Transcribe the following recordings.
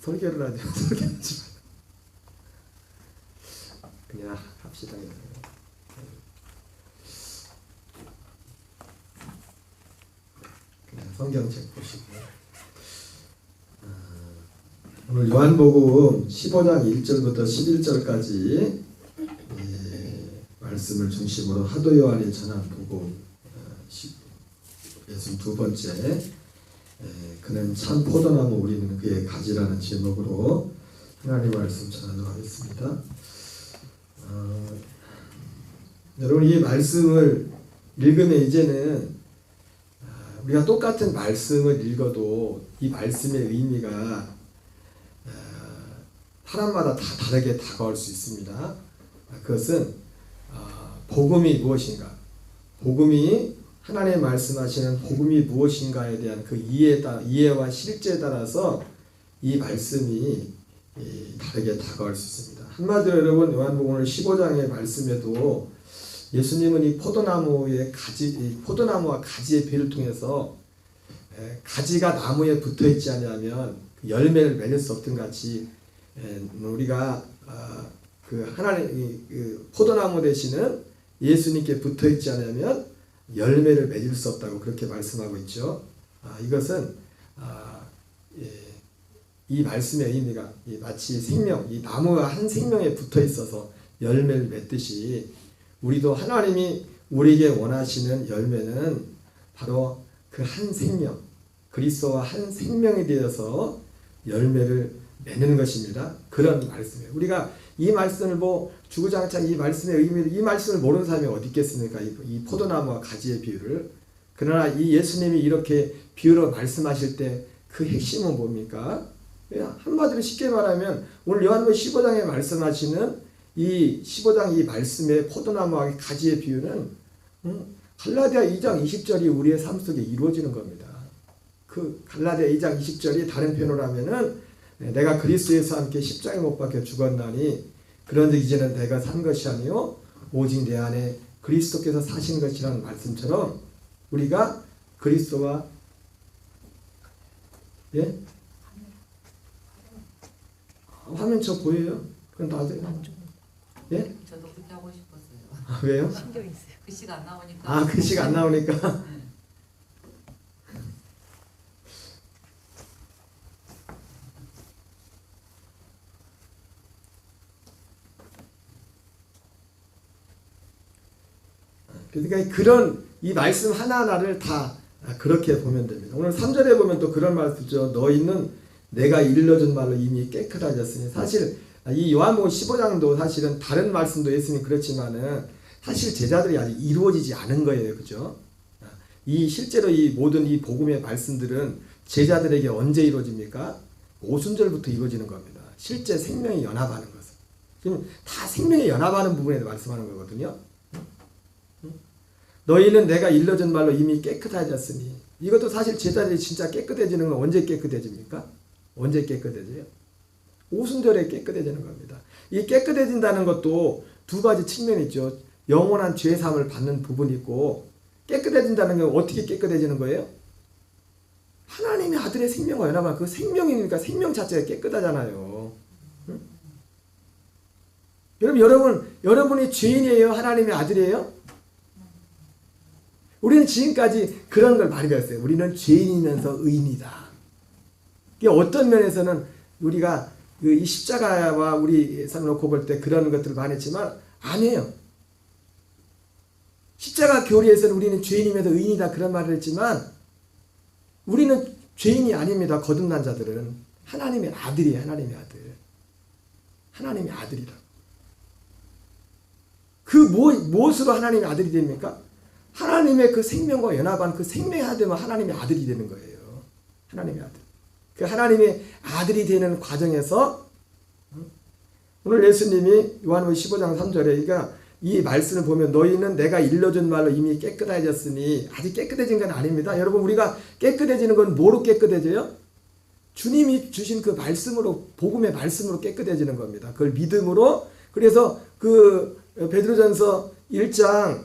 설계를 하죠. 설계하지 그냥 합시다. 그냥 성경책 보시고요. 오늘 요한복음 15장 1절부터 11절까지 말씀을 중심으로 하도 요한이 전한 복음 62번째 그는 참 포도나무 우리는 그의 가지라는 제목으로 하나님 말씀 전하도록 하겠습니다. 여러분 이 말씀을 읽으면 이제는 우리가 똑같은 말씀을 읽어도 이 말씀의 의미가 사람마다 다 다르게 다가올 수 있습니다. 그것은 복음이 무엇인가, 복음이 하나님 말씀하시는 복음이 무엇인가에 대한 그 이해와 실제에 따라서 이 말씀이 다르게 다가올 수 있습니다. 한마디로 여러분 요한복음 15장의 말씀에도 예수님은 이 포도나무와 가지의 비유를 통해서 가지가 나무에 붙어 있지 않으면 열매를 맺을 수 없던 같이 우리가 그 하나님 그 포도나무 되시는 예수님께 붙어 있지 않으면 열매를 맺을 수 없다고 그렇게 말씀하고 있죠. 이것은 이 말씀의 의미가 마치 생명, 이 나무가 한 생명에 붙어 있어서 열매를 맺듯이 우리도 하나님이 우리에게 원하시는 열매는 바로 그 한 생명, 그리스도와 한 생명에 대해서 열매를 맺는 것입니다. 그런 말씀이에요. 우리가 이 말씀을 주구장창 이 말씀의 의미를 이 말씀을 모르는 사람이 어디 있겠습니까? 이 포도나무와 가지의 비유를. 그러나 이 예수님이 이렇게 비유로 말씀하실 때 그 핵심은 뭡니까? 한마디로 쉽게 말하면 오늘 요한복음 15장에 말씀하시는 이 15장 이 말씀의 포도나무와 가지의 비유는 갈라디아 2장 20절이 우리의 삶 속에 이루어지는 겁니다. 그 갈라디아 2장 20절이 다른 표현으로 하면은 내가 그리스도에서 함께 십자가에 못 박혀 죽었나니 그런즉 이제는 내가 산 것이 아니요 오직 내 안에 그리스도께서 사신 것이라는 말씀처럼 우리가 그리스도와 화면 저 보여요? 그럼 나중에 예? 저도 그렇게 하고 싶었어요. 왜요? 신경이 있어요. 글씨가 안 나오니까. 글씨가 안 나오니까. 그러니까 그런 이 말씀 하나하나를 다 그렇게 보면 됩니다. 오늘 3절에 보면 또 그런 말씀이죠. 너희는 내가 일러준 말로 이미 깨끗하셨으니. 사실 이 요한복음 15장도 사실은 다른 말씀도 예수님 그렇지만은 사실 제자들이 아직 이루어지지 않은 거예요. 그죠? 이 실제로 이 모든 이 복음의 말씀들은 제자들에게 언제 이루어집니까? 오순절부터 이루어지는 겁니다. 실제 생명이 연합하는 것은. 지금 다 생명이 연합하는 부분에 말씀하는 거거든요. 너희는 내가 일러준 말로 이미 깨끗해졌으니. 이것도 사실 제자들이 진짜 깨끗해지는 건 언제 깨끗해집니까? 언제 깨끗해져요? 오순절에 깨끗해지는 겁니다. 이 깨끗해진다는 것도 두 가지 측면이 있죠. 영원한 죄사함을 받는 부분이 있고, 깨끗해진다는 건 어떻게 깨끗해지는 거예요? 하나님의 아들의 생명과 연합한 그 생명이니까 생명 자체가 깨끗하잖아요. 응? 여러분이 죄인이에요? 하나님의 아들이에요? 우리는 지금까지 그런 걸 많이 배웠어요. 우리는 죄인이면서 의인이다. 이게 어떤 면에서는 우리가 이 십자가와 우리 삶을 놓고 볼 때 그런 것들을 많이 했지만 아니에요. 십자가 교리에서는 우리는 죄인이면서 의인이다 그런 말을 했지만 우리는 죄인이 아닙니다. 거듭난 자들은 하나님의 아들이에요. 하나님의 아들. 하나님의 아들이라고. 무엇으로 하나님의 아들이 됩니까? 하나님의 그 생명과 연합한 그 생명이 하나 되면 하나님의 아들이 되는 거예요. 하나님의 아들. 그 하나님의 아들이 되는 과정에서 오늘 예수님이 요한복음 15장 3절에 그러니까 이 말씀을 보면 너희는 내가 일러준 말로 이미 깨끗해졌으니 아직 깨끗해진 건 아닙니다. 여러분 우리가 깨끗해지는 건 뭐로 깨끗해져요? 주님이 주신 그 말씀으로 복음의 말씀으로 깨끗해지는 겁니다. 그걸 믿음으로. 그래서 그 베드로전서 1장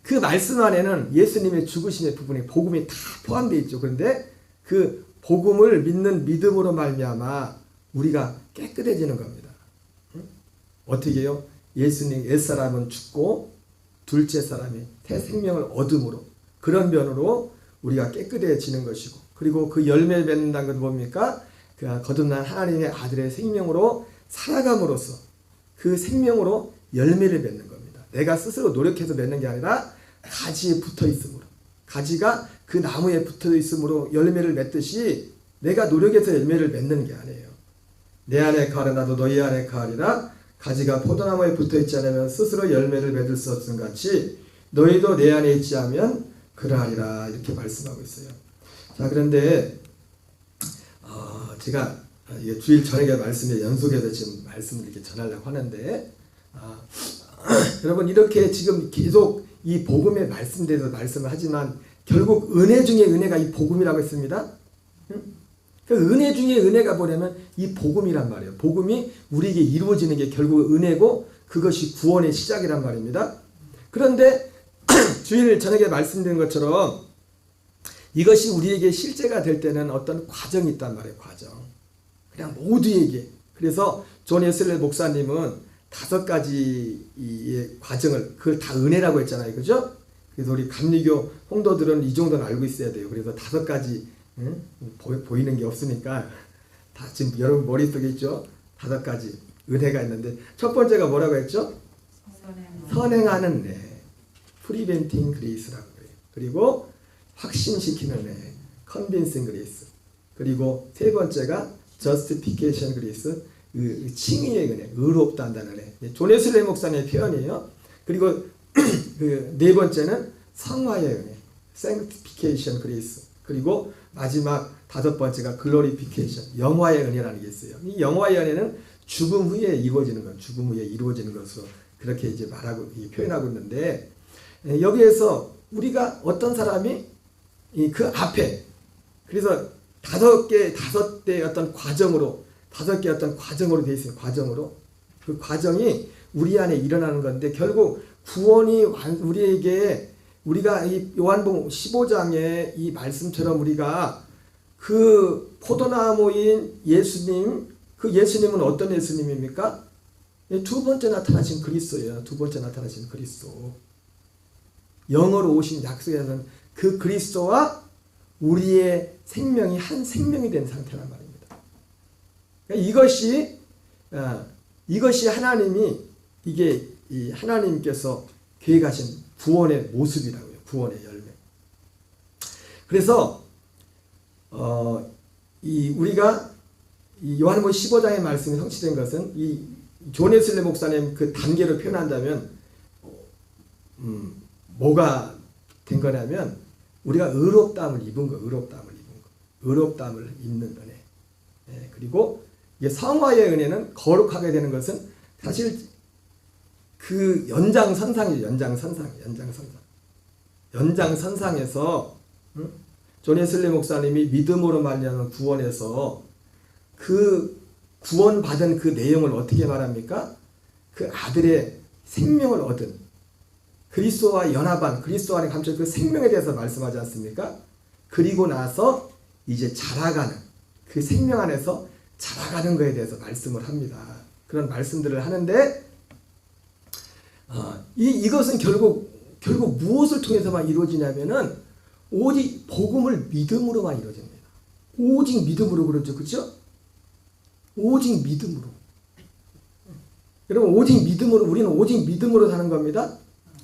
그 말씀 안에는 예수님의 죽으심의 부분이 복음이 다 포함되어 있죠. 그런데 그 복음을 믿는 믿음으로 말미암아 우리가 깨끗해지는 겁니다. 어떻게요? 예수님 옛사람은 죽고 둘째 사람이 새 생명을 얻음으로 그런 면으로 우리가 깨끗해지는 것이고 그리고 그 열매를 맺는다는 건 뭡니까? 그 거듭난 하나님의 아들의 생명으로 살아감으로써 그 생명으로 열매를 맺는 겁니다. 내가 스스로 노력해서 맺는 게 아니라 가지에 붙어 있으므로 가지가 그 나무에 붙어 있으므로 열매를 맺듯이 내가 노력해서 열매를 맺는 게 아니에요. 내 안에 가라 나도 너희 안에 가리라 가지가 포도나무에 붙어 있지 않으면 스스로 열매를 맺을 수 없음 같이 너희도 내 안에 있지 않으면 그러하리라 이렇게 말씀하고 있어요. 자 그런데 제가 이게 주일 저녁에 말씀에 연속해서 지금 말씀을 이렇게 전하려고 하는데 여러분 이렇게 지금 계속 이 복음에 말씀대로 말씀을 하지만 결국 은혜 중에 은혜가 이 복음이라고 했습니다. 그 은혜 중에 은혜가 뭐냐면 이 복음이란 말이에요. 복음이 우리에게 이루어지는 게 결국 은혜고 그것이 구원의 시작이란 말입니다. 그런데 주일 저녁에 말씀드린 것처럼 이것이 우리에게 실제가 될 때는 어떤 과정이 있단 말이에요. 과정. 그냥 모두에게. 그래서 존 웨슬리 목사님은 5가지의 과정을 그걸 다 은혜라고 했잖아요. 그죠? 그래서 우리 감리교 홍도들은 이 정도는 알고 있어야 돼요. 그래서 5가지 보이는 게 없으니까 다 지금 여러분 머릿속에 있죠? 5가지 은혜가 있는데 첫 번째가 뭐라고 했죠? 선행하는 은혜. 프리벤팅 그레이스라고 해요. 그리고 확신시키는 은혜. 컨빈싱 그레이스. 그리고 세 번째가 justification grace. 칭의의 은혜. 의롭다 한다는 은혜. 존 웨슬리 목사님의 표현이에요. 그리고 그 네 번째는 성화의 은혜. sanctification grace. 그리고 마지막 5번째가 glorification. 영화의 은혜라는 게 있어요. 이 영화의 은혜는 죽음 후에 이루어지는 것, 죽음 후에 이루어지는 것으로 그렇게 이제 말하고 표현하고 있는데 여기에서 우리가 어떤 사람이 그 앞에 그래서 5대 어떤 과정으로 5개 어떤 과정으로 되어 있어요. 과정으로 그 과정이 우리 안에 일어나는 건데 결국 구원이 우리에게 우리가 이 요한복음 15장의 이 말씀처럼 우리가 그 포도나무인 예수님 그 예수님은 어떤 예수님입니까? 두 번째 나타나신 그리스도예요. 두 번째 나타나신 그리스도. 영으로 오신 약속에는 그 그리스도와 우리의 생명이 한 생명이 된 상태란 말입니다. 그러니까 이것이 하나님이 이게 이 하나님께서 계획하신 구원의 모습이라고요. 구원의 열매. 그래서 우리가 이 요한복음 15장의 말씀이 성취된 것은 이 존 웨슬리 목사님 그 단계로 표현한다면 뭐가 된 거냐면 우리가 의롭다함을 입은 거, 의롭다함을 입는 은혜. 예, 그리고 이게 성화의 은혜는 거룩하게 되는 것은 사실 그 연장선상이죠. 연장선상에서 존 웨슬리 목사님이 믿음으로 말미암은 구원에서 그 구원받은 그 내용을 어떻게 말합니까? 그 아들의 생명을 얻은 그리스도와 연합한 그리스도 안에 감춘 그 생명에 대해서 말씀하지 않습니까? 그리고 나서 이제 자라가는 그 생명 안에서 자라가는 것에 대해서 말씀을 합니다. 그런 말씀들을 하는데 이것은 결국 무엇을 통해서만 이루어지냐면은 오직 복음을 믿음으로만 이루어집니다. 오직 믿음으로 그러죠, 그렇죠? 오직 믿음으로. 여러분 오직 믿음으로 우리는 오직 믿음으로 사는 겁니다.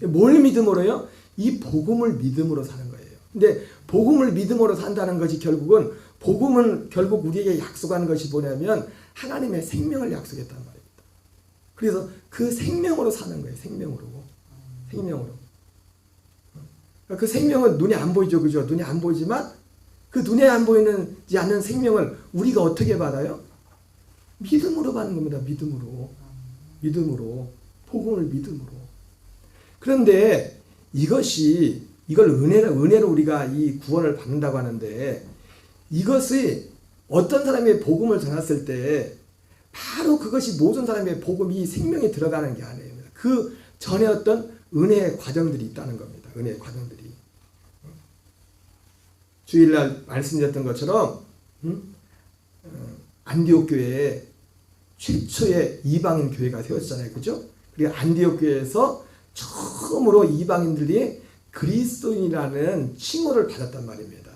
뭘 믿음으로요? 이 복음을 믿음으로 사는 거예요. 근데 복음을 믿음으로 산다는 것이 결국은 복음은 결국 우리에게 약속하는 것이 뭐냐면 하나님의 생명을 약속했단 말입니다. 그래서 그 생명으로 사는 거예요. 생명으로. 그 생명은 눈에 안 보이죠, 그죠? 눈에 안 보이지만 그 눈에 안 보이지 않는 생명을 우리가 어떻게 받아요? 믿음으로 받는 겁니다. 믿음으로. 복음을 믿음으로. 그런데 이걸 은혜로 우리가 이 구원을 받는다고 하는데 이것이 어떤 사람의 복음을 전했을 때 바로 그것이 모든 사람의 복음이 생명에 들어가는 게 아니에요. 그 전에 어떤 은혜의 과정들이 있다는 겁니다. 은혜의 과정들이. 주일날 말씀드렸던 것처럼 안디옥 교회에 최초의 이방인 교회가 세웠잖아요. 그죠? 그리고 안디옥 교회에서 처음으로 이방인들이 그리스도인이라는 칭호를 받았단 말입니다.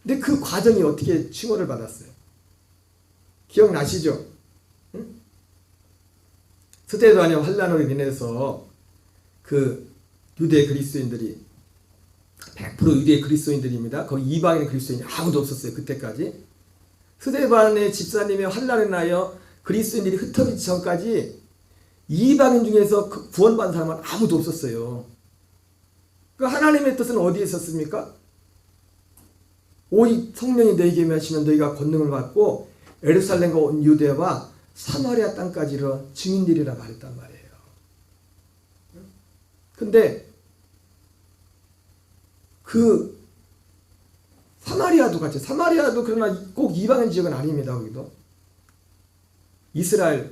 근데 그 과정이 어떻게 칭호를 받았어요? 기억나시죠? 스데반의 환란으로 인해서 그 유대 그리스도인들이 100% 유대 그리스도인들입니다. 거기 이방인 그리스도인이 아무도 없었어요. 그때까지. 스데반의 집사님의 환란에 인하여 그리스도인들이 흩어지기 전까지 이방인 중에서 구원받은 사람은 아무도 없었어요. 그 하나님의 뜻은 어디에 있었습니까? 오직 성령이 너희에게 임하시면 너희가 권능을 받고 예루살렘과 온 유대와 사마리아 땅까지 이르러 증인들이라 말했단 말이에요. 근데 그 사마리아도 같이, 사마리아도 그러나 꼭 이방인 지역은 아닙니다. 거기도 이스라엘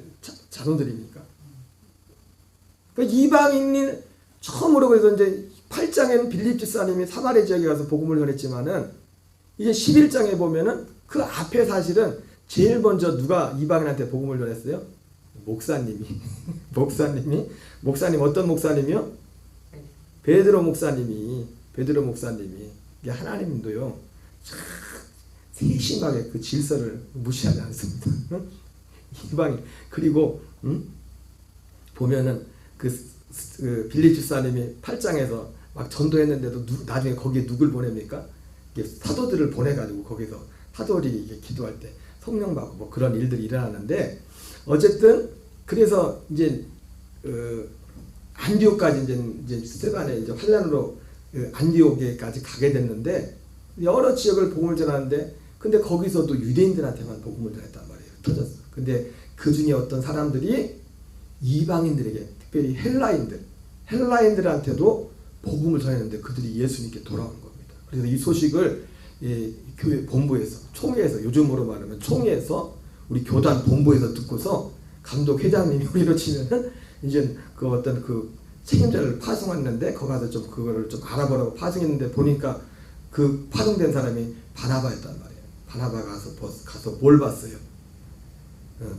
자손들이니까. 그러니까 이방인이 처음으로, 그래서 이제 8장에는 빌립 집사님이 사마리아 지역에 가서 복음을 전했지만은 이제 11장에 보면은 그 앞에 사실은 제일 먼저 누가 이방인한테 복음을 전했어요? 목사님이. 목사님 어떤 목사님이요? 베드로 목사님이. 이게 하나님도요 참 세심하게 그 질서를 무시하지 않습니다. 이방인. 그리고 보면은 그 빌립 집사님이 8장에서 막 전도했는데도 나중에 거기에 누굴 보냅니까? 사도들을 보내가지고 거기서 사도들이 이게 기도할 때 성령 받고 뭐 그런 일들이 일어나는데, 어쨌든 그래서 이제 안디옥까지 이제 스데반의 이제 환란으로 안디옥에까지 가게 됐는데 여러 지역을 복음을 전하는데, 근데 거기서도 유대인들한테만 복음을 전했단 말이에요. 터졌어. 근데 그 중에 어떤 사람들이 이방인들에게, 특별히 헬라인들한테도 복음을 전했는데 그들이 예수님께 돌아온 겁니다. 그래서 이 소식을 교회 본부에서, 총회에서, 요즘으로 말하면 총회에서, 우리 교단 본부에서 듣고서 감독 회장님이 우리로 치면은 이제 그 어떤 그 책임자를 파송했는데 거기 가서 좀 그거를 좀 알아보라고 파송했는데 보니까 그 파송된 사람이 바나바였단 말이에요. 바나바가 가서 뭘 봤어요?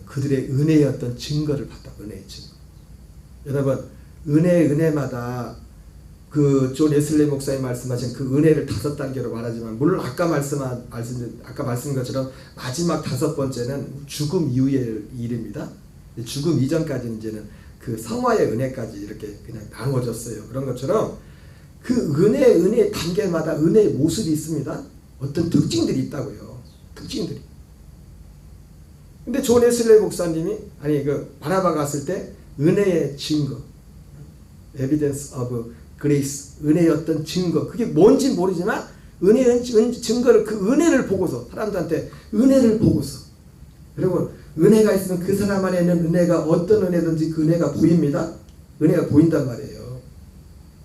그들의 은혜의 어떤 증거를 봤다. 은혜의 증거. 여러분, 은혜마다 그 존 웨슬리 목사님 말씀하신 그 은혜를 5단계로 말하지만, 물론 아까 말씀인 것처럼 마지막 5번째는 죽음 이후의 일입니다. 죽음 이전까지는 이제는 그 성화의 은혜까지 이렇게 그냥 나누어졌어요. 그런 것처럼 그 은혜 단계마다 은혜의 모습이 있습니다. 어떤 특징들이 있다고요. 특징들이. 근데 존 웨슬리 목사님이, 그 바나바가 갔을 때 은혜의 증거, evidence of grace, 은혜의 어떤 증거, 그게 뭔지 모르지만 은혜의 증거를, 그 은혜를 보고서, 사람들한테 은혜를 보고서, 여러분 은혜가 있으면 그 사람 안에 있는 은혜가 어떤 은혜든지 그 은혜가 보입니다. 은혜가 보인단 말이에요.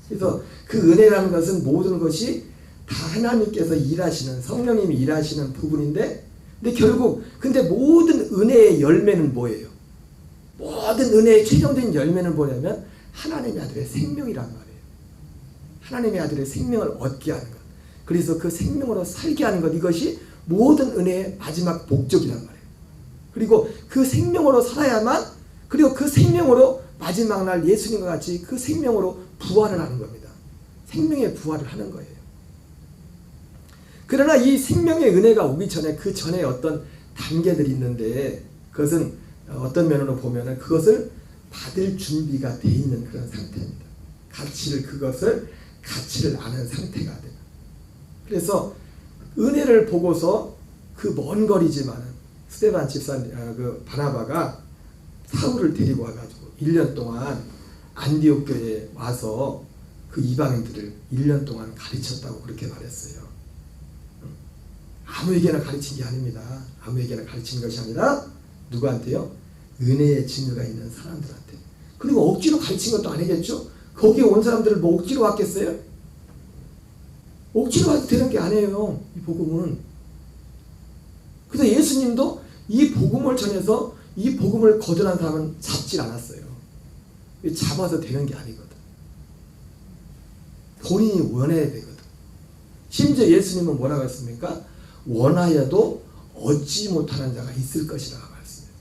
그래서 그 은혜라는 것은 모든 것이 다 하나님께서 일하시는, 성령님이 일하시는 부분인데, 근데 모든 은혜의 열매는 뭐예요? 모든 은혜의 최종적인 열매는 뭐냐면 하나님의 아들의 생명이란 말이에요. 하나님의 아들의 생명을 얻게 하는 것, 그래서 그 생명으로 살게 하는 것, 이것이 모든 은혜의 마지막 목적이란 말이에요. 그리고 그 생명으로 살아야만, 그리고 그 생명으로 마지막 날 예수님과 같이 그 생명으로 부활을 하는 겁니다. 생명의 부활을 하는 거예요. 그러나 이 생명의 은혜가 오기 전에, 그 전에 어떤 단계들이 있는데, 그것은 어떤 면으로 보면은 그것을 받을 준비가 돼 있는 그런 상태입니다. 가치를 아는 상태가 돼요. 그래서 은혜를 보고서 그 먼 거리지만은 스데반 집사님, 그 바나바가 사울을 데리고 와가지고 1년 동안 안디옥 교회에 와서 그 이방인들을 1년 동안 가르쳤다고 그렇게 말했어요. 아무에게나 가르친 게 아닙니다. 아무에게나 가르친 것이 아니라 누구한테요? 은혜의 증거가 있는 사람들한테. 그리고 억지로 가르친 것도 아니겠죠? 거기에 온 사람들을 뭐 억지로 왔겠어요? 억지로 와도 되는 게 아니에요. 이 복음은. 그래서 예수님도 이 복음을 전해서 이 복음을 거절한 사람은 잡질 않았어요. 잡아서 되는 게 아니거든. 본인이 원해야 되거든. 심지어 예수님은 뭐라고 했습니까? 원하여도 얻지 못하는 자가 있을 것이라 말씀해요.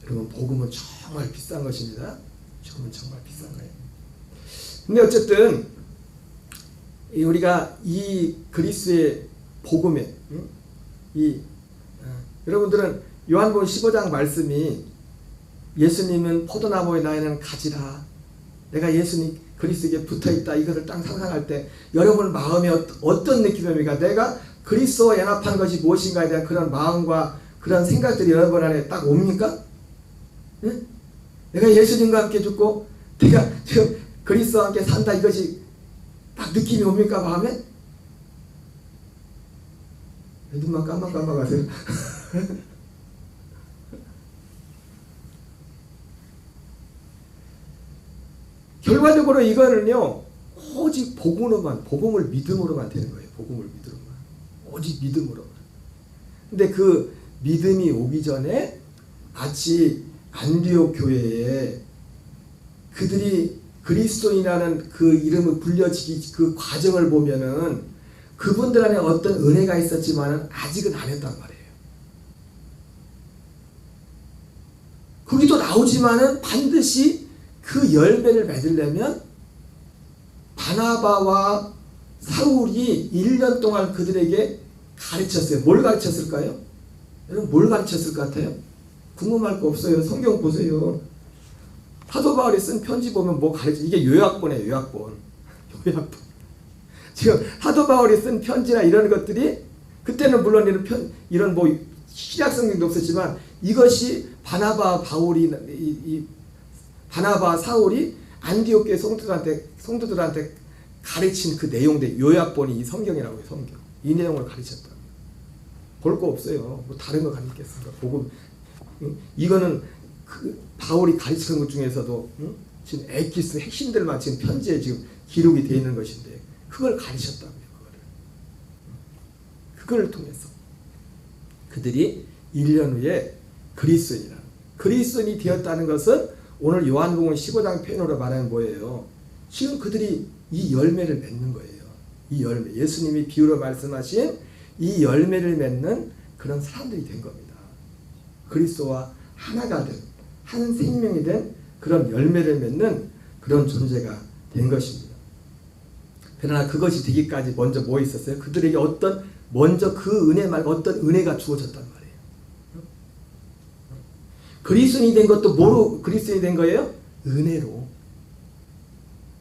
여러분 복음은 정말 비싼 것입니다. 복음은 정말 비싼 거예요. 근데 어쨌든 우리가 이 그리스도의 복음에 여러분들은 요한복음 15장 말씀이 예수님은 포도나무의 나에는 가지라. 내가 예수님 그리스도에게 붙어있다. 이것을 딱 상상할 때 여러분 마음에 어떤 느낌입니까? 내가 그리스도와 연합한 것이 무엇인가에 대한 그런 마음과 그런 생각들이 여러분 안에 딱 옵니까? 응? 내가 예수님과 함께 죽고 내가 지금 그리스도와 함께 산다. 이것이 딱 느낌이 옵니까? 마음에? 눈만 깜빡깜빡하세요. 결과적으로 이거는요 오직 복음을 믿음으로만 되는 거예요. 복음을 믿음으로만, 오직 믿음으로만. 근데 그 믿음이 오기 전에 마치 안디옥 교회에 그들이 그리스도인이라는 그 이름을 불려지기 그 과정을 보면은 그분들 안에 어떤 은혜가 있었지만은 아직은 안 했단 말이에요. 거기도 나오지만은 반드시 그 열매를 맺으려면 바나바와 사울이 1년 동안 그들에게 가르쳤어요. 뭘 가르쳤을까요? 여러분 뭘 가르쳤을 것 같아요? 궁금할 거 없어요. 성경 보세요. 사도 바울이 쓴 편지 보면 뭐 가르쳐? 이게 요약본이에요. 요약본. 지금 사도 바울이 쓴 편지나 이런 것들이 그때는 물론 이런 뭐 신약 성경도 없었지만 이것이 바나바 사울이 안디옥 교회 성도들한테 가르친 그 내용들 요약본이 이 성경이라고 해요. 성경. 이 내용을 가르쳤다. 볼 거 없어요. 뭐 다른 거 가르치겠습니까? 복음. 이거는 그 바울이 가르치는 것 중에서도 지금 엑기스 핵심들만 지금 편지에 지금 기록이 되어 있는 것인데 그걸 가르쳤다고요. 그걸 통해서 그들이 1년 후에 그리스도인이 되었다는 것은 오늘 요한복음 15장 표현으로 말하면 뭐예요? 지금 그들이 이 열매를 맺는 거예요. 이 열매, 예수님이 비유로 말씀하신 이 열매를 맺는 그런 사람들이 된 겁니다. 그리스도와 하나가 된, 한 생명이 된 그런 열매를 맺는 그런 존재가 된 것입니다. 그러나 그것이 되기까지 먼저 뭐 있었어요? 그들에게 먼저 그 은혜 말고 어떤 은혜가 주어졌단 말이에요. 그리스도인이 된 것도 뭐로 그리스도인이 된 거예요?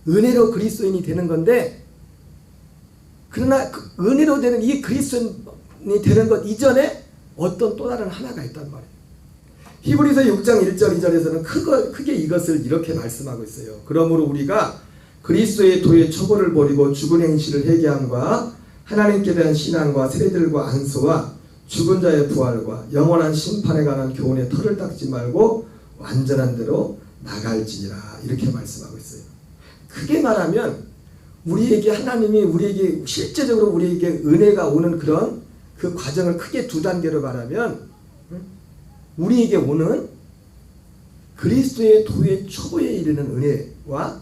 은혜로 그리스도인이 되는 건데, 그러나 그 은혜로 되는 이 그리스도인이 되는 것 이전에 어떤 또 다른 하나가 있단 말이에요. 히브리서 6장 1절 2절에서는 크게 이것을 이렇게 말씀하고 있어요. 그러므로 우리가 그리스도의 도의 처벌을 버리고 죽은 행실을 회개함과 하나님께 대한 신앙과 세례들과 안수와 죽은 자의 부활과 영원한 심판에 관한 교훈에 털을 닦지 말고 완전한 대로 나갈지니라, 이렇게 말씀하고 있어요. 크게 말하면 하나님이 우리에게 실제적으로 우리에게 은혜가 오는 그런 그 과정을 크게 두 단계로 말하면, 우리에게 오는 그리스도의 도의 초보에 이르는 은혜와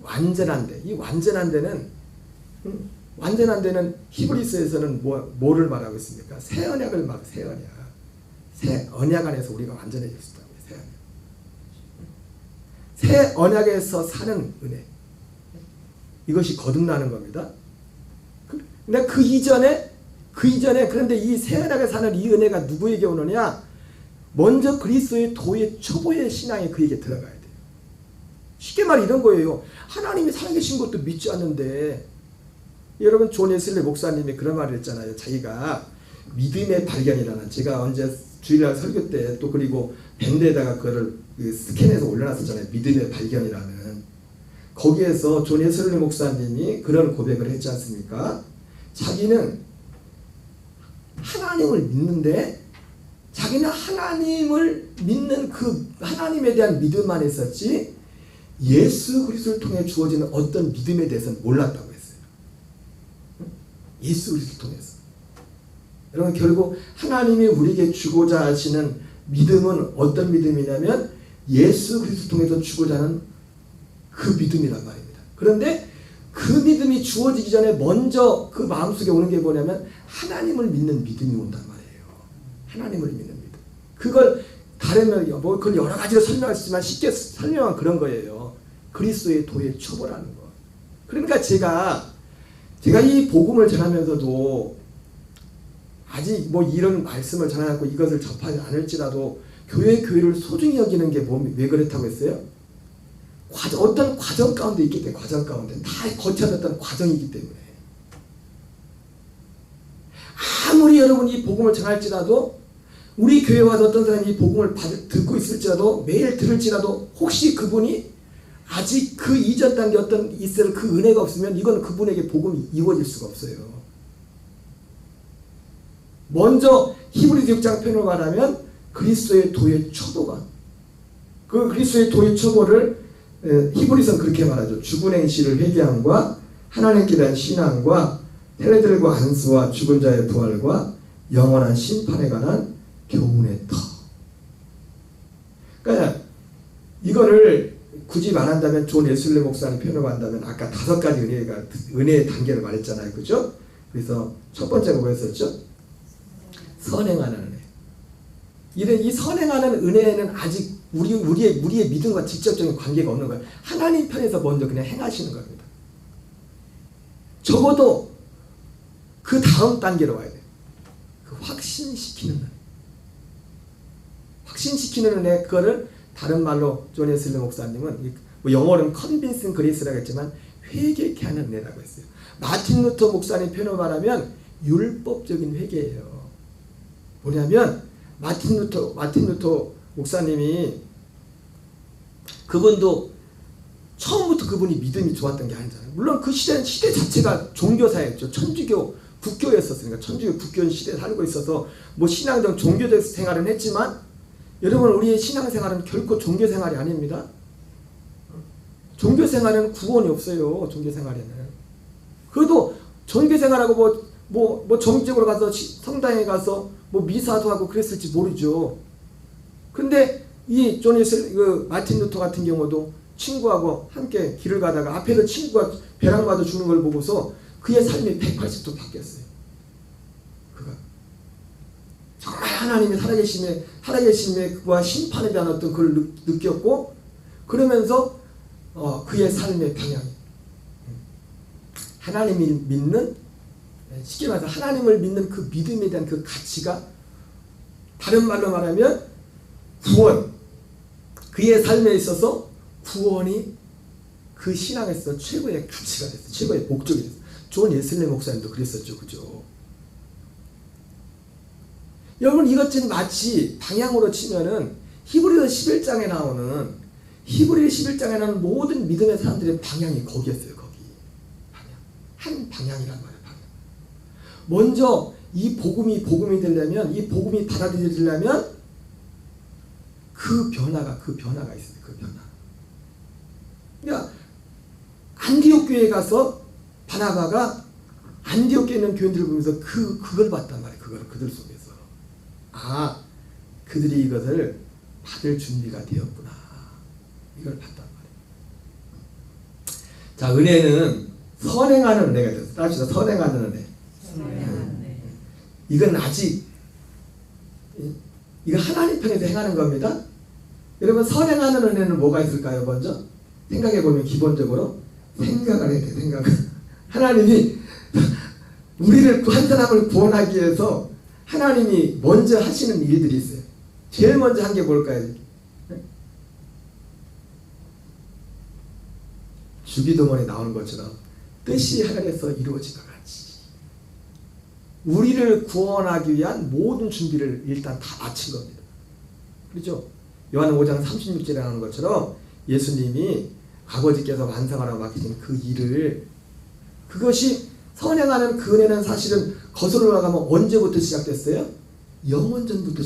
완전한 데, 이 완전한 데는 히브리서에서는 뭐를 말하고 있습니까? 새 언약을 말해요. 새 언약 안에서 우리가 완전해질 수 있다고요. 새 언약에서 사는 은혜, 이것이 거듭나는 겁니다. 근데 그 이전에 그런데 이 새 언약에 사는 이 은혜가 누구에게 오느냐? 먼저 그리스도의 도의 초보의 신앙이 그에게 들어가야 돼요. 쉽게 말해 이런 거예요. 하나님이 살아계신 것도 믿지 않는데, 여러분 존 웨슬리 목사님이 그런 말을 했잖아요. 자기가 믿음의 발견이라는, 제가 언제 주일날 설교 때 또 그리고 밴드에다가 그거를 스캔해서 올려놨었잖아요. 믿음의 발견이라는. 거기에서 존 웨슬리 목사님이 그런 고백을 했지 않습니까? 자기는 하나님을 믿는데, 자기는 하나님을 믿는 그 하나님에 대한 믿음만 했었지 예수 그리스도를 통해 주어지는 어떤 믿음에 대해서는 몰랐다고 했어요. 예수 그리스도를 통해서. 여러분, 결국 하나님이 우리에게 주고자 하시는 믿음은 어떤 믿음이냐면 예수 그리스도를 통해서 주고자 하는 그 믿음이란 말입니다. 그런데 그 믿음이 주어지기 전에 먼저 그 마음속에 오는 게 뭐냐면 하나님을 믿는 믿음이 온단 말이에요. 하나님을 믿는 믿음. 그걸 다르면 뭐 그걸 여러 가지로 설명할 수 있지만 쉽게 설명한 그런 거예요. 그리스도의 도의 초보라는 거. 그러니까 제가 이 복음을 전하면서도 아직 뭐 이런 말씀을 전하고 이것을 접하지 않을지라도 교회를 소중히 여기는 게 왜 그렇다고 했어요? 어떤 과정 가운데 있기 때문에 과정 가운데 다 거쳐야 어떤 과정이기 때문에 아무리 여러분이 이 복음을 전할지라도 우리 교회 와서 어떤 사람이 이 복음을 듣고 있을지라도 매일 들을지라도 혹시 그분이 아직 그 이전 단계 어떤 있을 그 은혜가 없으면 이건 그분에게 복음이 이루어질 수가 없어요. 먼저 히브리서 6장 편으로 말하면 그리스도의 도의 초보가 그 그리스도의 도의 초보를 히브리서는 그렇게 말하죠. 죽은 행실을 회개함과 하나님께 대한 신앙과 테레들과 안수와 죽은 자의 부활과 영원한 심판에 관한 교훈의 터. 그러니까 이거를 굳이 말한다면 존 웨슬리 목사님 표현을 한다면 아까 5가지 은혜의 단계를 말했잖아요. 그죠? 그래서 첫 번째가 뭐였었죠? 선행하는 은혜. 이 선행하는 은혜는 아직 우리의 믿음과 직접적인 관계가 없는 거예요. 하나님 편에서 먼저 그냥 행하시는 겁니다. 적어도 그 다음 단계로 와야 돼요. 그 확신시키는 은혜. 확신시키는 은혜, 그거를 다른 말로 존 웨슬리 목사님은 뭐 영어로는 컨빈싱 그레이스라고 했지만 회개케 하는 은혜라고 했어요. 마틴 루터 목사님 표현을 말하면 율법적인 회개예요. 뭐냐면 마틴 루터 목사님이 그분도 처음부터 그분이 믿음이 좋았던 게 아니잖아요. 물론 그 시대 자체가 종교사였죠. 천주교 국교였었으니까 천주교 국교 시대에 살고 있어서 뭐 신앙적 종교적 생활은 했지만 여러분 우리의 신앙생활은 결코 종교생활이 아닙니다. 종교생활에는 구원이 없어요. 종교생활에는. 그래도 종교생활하고 뭐 정적으로 가서 성당에 가서 뭐 미사도 하고 그랬을지 모르죠. 근데 이 마틴 루터 같은 경우도 친구하고 함께 길을 가다가 앞에서 친구가 벼락 맞아 죽는 걸 보고서 그의 삶이 180도 바뀌었어요. 그가 정말 하나님의 살아계심에 그와 심판에 대한 어떤 그걸 느꼈고 그러면서 그의 삶의 방향이 하나님을 믿는 쉽게 말해서 하나님을 믿는 그 믿음에 대한 그 가치가 다른 말로 말하면 구원 그의 삶에 있어서 구원이 그 신앙에서 최고의 가치가 됐어요. 최고의 목적이 됐어요. 존 웨슬리 목사님도 그랬었죠. 그죠? 여러분 이것은 마치 방향으로 치면은 히브리서 11장에 나오는 모든 믿음의 사람들의 방향이 거기였어요. 거기 방향. 한 방향이란 말이에요. 방향. 먼저 이 복음이 되려면 이 복음이 받아들여지려면 그 변화가 있어요. 그 변화. 그러니까 안디옥 교회에 가서 바나바가 안디옥 교회에 있는 교인들을 보면서 그걸 봤단 말이에요. 그들 속에서 그들이 이것을 받을 준비가 되었구나. 이걸 봤단 말이에요. 자, 은혜는 선행하는 은혜가 됐어요. 따라합시다. 선행하는 은혜. 이건 아직 이거 하나님 편에서 행하는 겁니다. 여러분 선행하는 은혜는 뭐가 있을까요? 먼저 생각해보면 기본적으로 생각을 해야 돼요. 생각을. 하나님이 우리를 한 사람을 구원하기 위해서 하나님이 먼저 하시는 일들이 있어요. 제일 먼저 한 게 뭘까요? 주기도문에 나오는 것처럼 뜻이 하늘에서 이루어지가 같이 우리를 구원하기 위한 모든 준비를 일단 다 마친 겁니다. 그렇죠? 요한은 5장 36절에 나오는 것처럼 예수님이 아버지께서 완성하라고 맡기신 그 일을 그것이 선행하는 그 은혜는 사실은 거슬러 올라가면 언제부터 시작됐어요? 영원전부터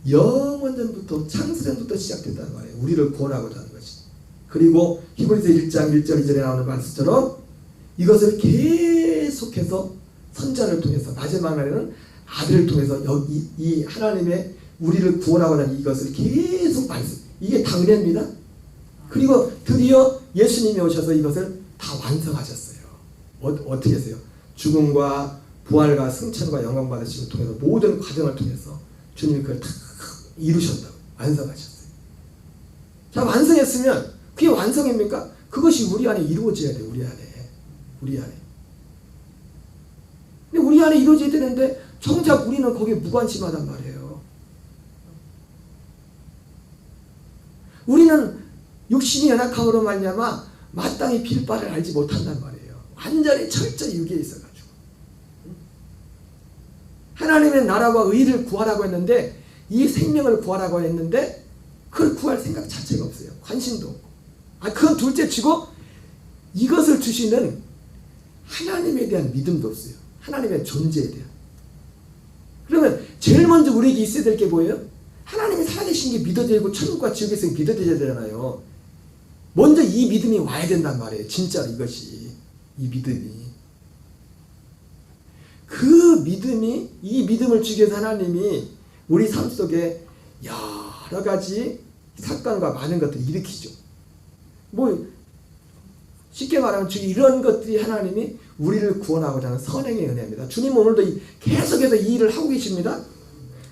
영원전부터 창세전부터 시작됐단 말이에요. 우리를 구원하고자 하는 것이. 그리고 히브리서 1장 1절 2절에 나오는 말씀처럼 이것을 계속해서 선자를 통해서 마지막 날에는 아들을 통해서 이 하나님의 우리를 구원하고자 하는 이것을 계속 말씀. 이게 다 은혜입니다. 그리고 드디어 예수님이 오셔서 이것을 다 완성하셨어요. 어떻게 했어요? 죽음과 부활과 승천과 영광 받으심을 통해서 모든 과정을 통해서 주님이 그걸 다 이루셨다고 완성하셨어요. 자, 완성했으면 그게 완성입니까? 그것이 우리 안에 이루어져야 돼. 우리 안에. 근데 우리 안에 이루어져야 되는데 정작 우리는 거기에 무관심하단 말이에요. 우리는 육신이 연약함으로 말미암아 마땅히 빌 바를 알지 못한단 말이에요. 완전히 철저히 유기에 있어가지고 하나님의 나라와 의를 구하라고 했는데 이 생명을 구하라고 했는데 그걸 구할 생각 자체가 없어요. 관심도 없고. 그건 둘째치고 이것을 주시는 하나님에 대한 믿음도 없어요. 하나님의 존재에 대한. 그러면 제일 먼저 우리에게 있어야 될 게 뭐예요? 하나님이 살아계신 게 믿어지고 천국과 지옥에서 믿어져야 되잖아요. 먼저 이 믿음이 와야 된단 말이에요. 진짜로 이것이. 이 믿음이. 이 믿음을 주기 위해서 하나님이 우리 삶 속에 여러 가지 사건과 많은 것들을 일으키죠. 쉽게 말하면 이런 것들이 하나님이 우리를 구원하고자 하는 선행의 은혜입니다. 주님 오늘도 계속해서 이 일을 하고 계십니다.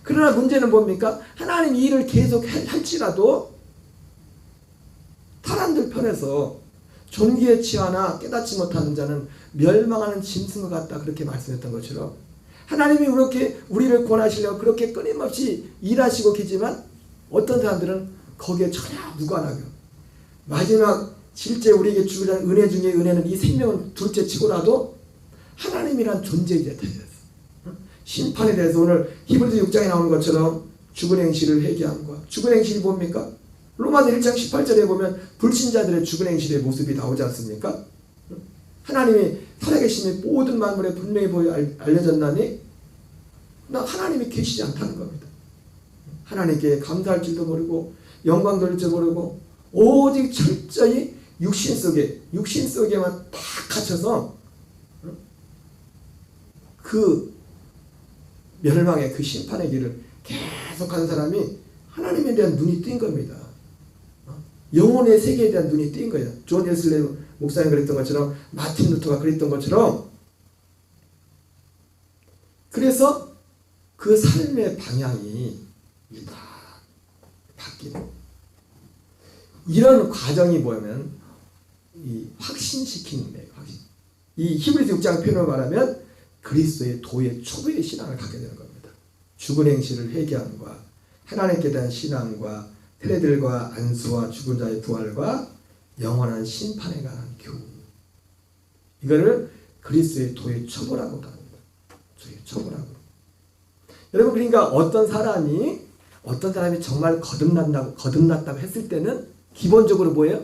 그러나 문제는 뭡니까? 하나님 이 일을 계속 할지라도 사람들 편에서 존귀에 취하나 깨닫지 못하는 자는 멸망하는 짐승과 같다, 그렇게 말씀했던 것처럼 하나님이 그렇게 우리를 구원하시려고 그렇게 끊임없이 일하시고 계시지만 어떤 사람들은 거기에 전혀 무관하게 마지막 실제 우리에게 주시는 은혜 중에 은혜는 이 생명은 둘째 치고라도 하나님이란 존재에 대해서 심판에 대해서 오늘 히브리서 6장에 나오는 것처럼 죽은 행실을 회개함과 죽은 행실이 뭡니까? 로마서 1장 18절에 보면 불신자들의 죽은 행실의 모습이 나오지 않습니까? 하나님이 살아계심이 모든 만물에 분명히 알려졌나니 하나님이 계시지 않다는 겁니다. 하나님께 감사할 줄도 모르고 영광 돌릴 줄 모르고 오직 철저히 육신 속에만 딱 갇혀서 그 멸망의 그 심판의 길을 계속 간 사람이 하나님에 대한 눈이 뜬 겁니다. 영혼의 세계에 대한 눈이 뜬 거예요. 존 웨슬리 목사님 그랬던 것처럼 마틴 루터가 그랬던 것처럼 그래서 그 삶의 방향이 다 바뀌는 이런 과정이 뭐냐면 이 확신시키는 거예요. 이 히브리서 6장 표현으로 말하면 그리스도의 도의 초보의 신앙을 갖게 되는 겁니다. 죽은 행실을 회개함과 하나님께 대한 신앙과 세례들과 안수와 죽은 자의 부활과 영원한 심판에 관한 교훈, 이거를 그리스도의 도의 초보라고도 합니다. 초보라고. 여러분, 그러니까 어떤 사람이 정말 거듭났다고 했을 때는 기본적으로 뭐예요?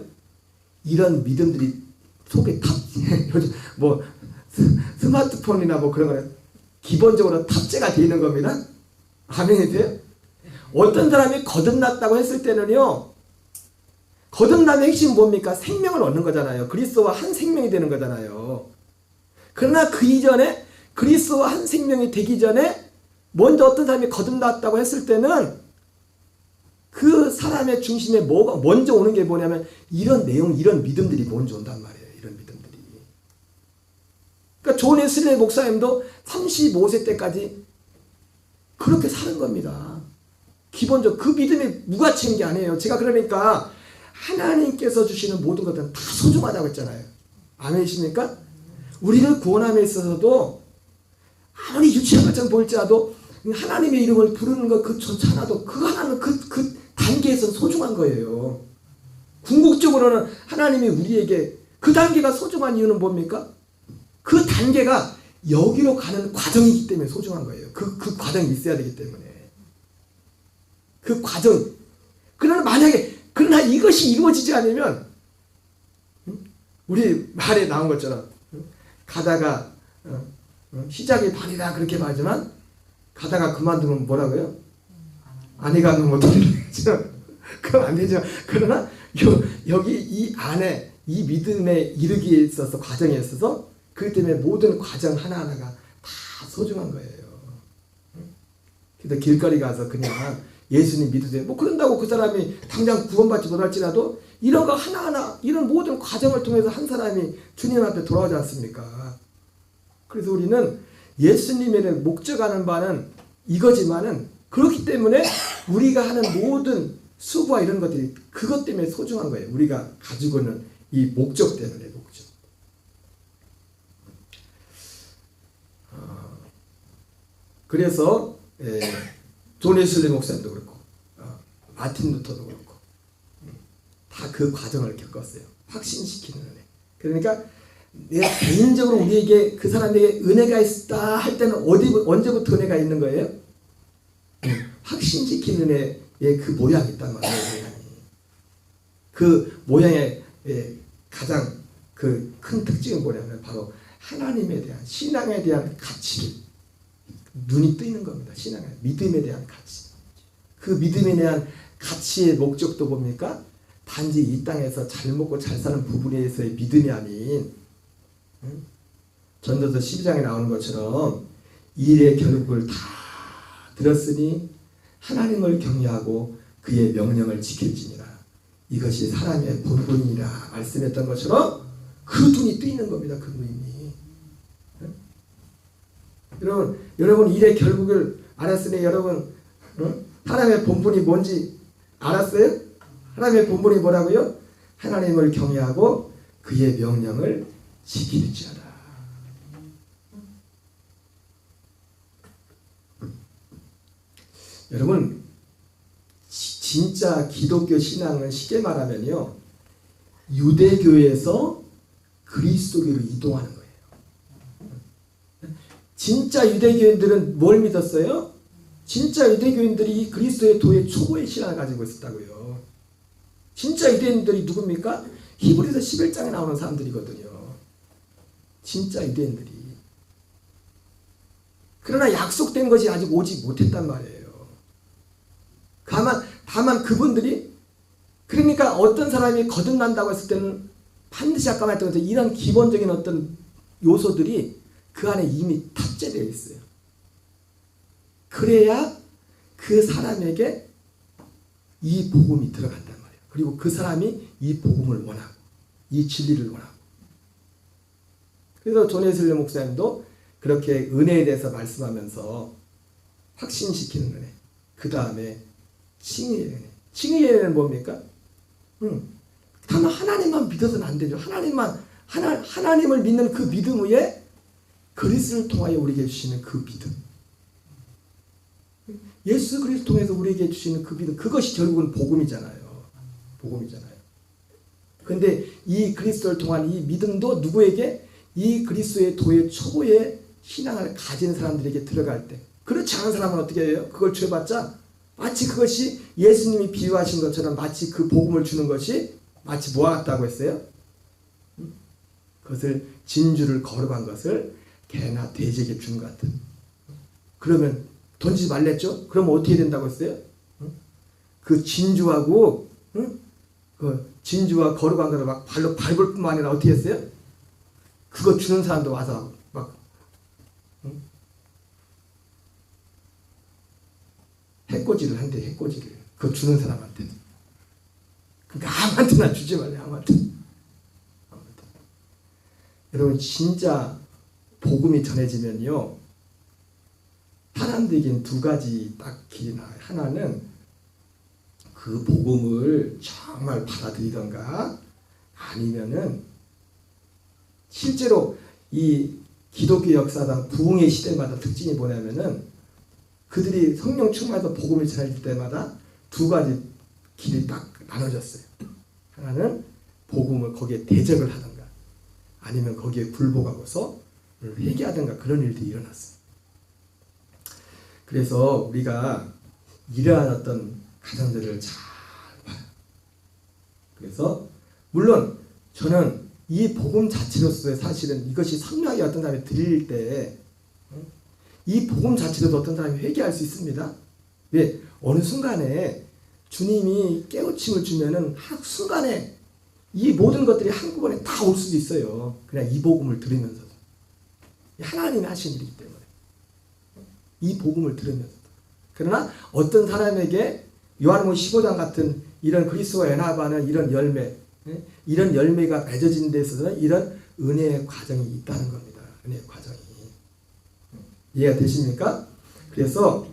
이런 믿음들이 속에 요즘 스마트폰이나 그런 거는 기본적으로 탑재가 되어 있는 겁니다. 아멘이 돼요? 어떤 사람이 거듭났다고 했을 때는요, 거듭남의 핵심은 뭡니까? 생명을 얻는 거잖아요. 그리스도와 한 생명이 되는 거잖아요. 그러나 그 이전에 그리스도와 한 생명이 되기 전에 먼저 어떤 사람이 거듭났다고 했을 때는 그 사람의 중심에 뭐가 먼저 오는 게 뭐냐면 이런 내용, 이런 믿음들이 먼저 온단 말이에요. 이런 믿음들이. 그러니까 존 웨슬리 목사님도 35세 때까지 그렇게 사는 겁니다. 기본적으로 그 믿음이 무가치인 게 아니에요. 제가 그러니까 하나님께서 주시는 모든 것들은 다 소중하다고 했잖아요. 아멘이십니까? 우리를 구원함에 있어서도 아무리 유치한 것처럼 보일지라도 하나님의 이름을 부르는 것 그 전차나도 그 하나는 그 단계에서 소중한 거예요. 궁극적으로는 하나님이 우리에게 그 단계가 소중한 이유는 뭡니까? 그 단계가 여기로 가는 과정이기 때문에 소중한 거예요. 그 과정이 있어야 되기 때문에. 그 과정. 그러나 이것이 이루어지지 않으면 우리 말에 나온 것처럼 가다가 시작이 반이다 그렇게 말하지만 가다가 그만두면 뭐라고요? 안에 가면 못 돌리죠. 그럼 안 되죠. 그러나 여기 이 안에 이 믿음에 이르기에 있어서 과정에 있어서 그렇기 때문에 모든 과정 하나하나가 다 소중한 거예요. 그래서 길거리 가서 그냥 예수님 믿으세요. 뭐 그런다고 그 사람이 당장 구원받지 못할지라도 이런 거 하나하나 이런 모든 과정을 통해서 한 사람이 주님 앞에 돌아오지 않습니까? 그래서 우리는 예수님의 목적하는 바는 이거지만은 그렇기 때문에 우리가 하는 모든 수고와 이런 것들이 그것 때문에 소중한 거예요. 우리가 가지고 있는 이 목적 때문에 목적. 그래서 존 웨슬리 목사님도 그렇고 마틴 루터도 그렇고 다 그 과정을 겪었어요. 확신시키는 은혜. 그러니까 내가 개인적으로 우리에게 그 사람에게 은혜가 있다 할 때는 언제부터 은혜가 있는 거예요? 확신시키는 은혜의 그 모양이 있단 말이에요. 그 모양의 가장 그 큰 특징은 뭐냐면 바로 하나님에 대한 신앙에 대한 가치를 눈이 뜨이는 겁니다. 신앙의 믿음에 대한 가치. 그 믿음에 대한 가치의 목적도 뭡니까? 단지 이 땅에서 잘 먹고 잘 사는 부분에서의 믿음이 아닌 전도서 12장에 나오는 것처럼 일의 결국을 다 들었으니 하나님을 경외하고 그의 명령을 지킬지니라. 이것이 사람의 본분이라 말씀했던 것처럼 그 눈이 뜨이는 겁니다. 그 눈이. 여러분 일의 결국을 알았으니 여러분 하나님의 본분이 뭔지 알았어요? 하나님의 본분이 뭐라고요? 하나님을 경외하고 그의 명령을 지킬지어다. 여러분 진짜 기독교 신앙은 쉽게 말하면요 유대교에서 그리스도교로 이동하는 거예요. 진짜 유대교인들은 뭘 믿었어요? 진짜 유대교인들이 그리스도의 도의 초보의 신앙을 가지고 있었다고요. 진짜 유대인들이 누굽니까? 히브리서 11장에 나오는 사람들이거든요. 진짜 유대인들이. 그러나 약속된 것이 아직 오지 못했단 말이에요. 다만 그분들이 그러니까 어떤 사람이 거듭난다고 했을 때는 반드시 아까 말했던 것처럼 이런 기본적인 어떤 요소들이 그 안에 이미 탑재되어 있어요. 그래야 그 사람에게 이 복음이 들어간단 말이에요. 그리고 그 사람이 이 복음을 원하고 이 진리를 원하고. 그래서 존 웨슬리 목사님도 그렇게 은혜에 대해서 말씀하면서 확신시키는 은혜. 그 다음에 칭의의 은혜. 칭의의 은혜는 뭡니까? 다만 하나님만 믿어서는 안 되죠. 하나님을 믿는 그 믿음 위에 그리스도를 통하여 우리에게 주시는 그 믿음. 예수 그리스도 통해서 우리에게 주시는 그 믿음. 그것이 결국은 복음이잖아요. 복음이잖아요. 근데 이 그리스도를 통한 이 믿음도 누구에게? 이 그리스도의 도의 초보의 신앙을 가진 사람들에게 들어갈 때 그렇지 않은 사람은 어떻게 해요? 그걸 줘봤자 마치 그것이 예수님이 비유하신 것처럼 마치 그 복음을 주는 것이 마치 뭐와 같다고 했어요? 그것을 진주를 거룩한 것을 개나 돼지에게 준 것 같은. 그러면 던지지 말랬죠? 그러면 어떻게 된다고 했어요? 그 진주하고 그 진주와 거룩한 것을 막 발로 밟을 뿐만 아니라 어떻게 했어요? 그거 주는 사람도 와서 막 해코지를 한대. 해코지를 그거 주는 사람한테. 그러니까 아무한테나 주지 말래. 아무한테. 여러분 진짜 복음이 전해지면요 사람들에게는 두 가지 딱 길이 나와요. 하나는 그 복음을 정말 받아들이던가 아니면은 실제로 이 기독교 역사상 부흥의 시대마다 특징이 뭐냐면은 그들이 성령 충만해서 복음을 전할 때마다 두 가지 길이 딱 나눠졌어요. 하나는 복음을 거기에 대적을 하던가 아니면 거기에 굴복하고서 회개하던가 그런 일들이 일어났어요. 그래서 우리가 이러한 어떤 가정들을 잘 봐요. 그래서 물론 저는 이 복음 자체로서의 사실은 이것이 선명하게 어떤 사람이 들릴 때 이 복음 자체로도 어떤 사람이 회개할 수 있습니다. 왜? 어느 순간에 주님이 깨우침을 주면은 순간에 이 모든 것들이 한꺼번에 다 올 수도 있어요. 그냥 이 복음을 들으면서도. 하나님이 하신 일이기 때문에. 이 복음을 들으면서도. 그러나 어떤 사람에게 요한복음 15장 같은 이런 그리스도와 연합하는 이런 열매, 이런 열매가 맺어지는 데 있어서는 이런 은혜의 과정이 있다는 겁니다. 은혜의 과정이. 이해가 되십니까? 그래서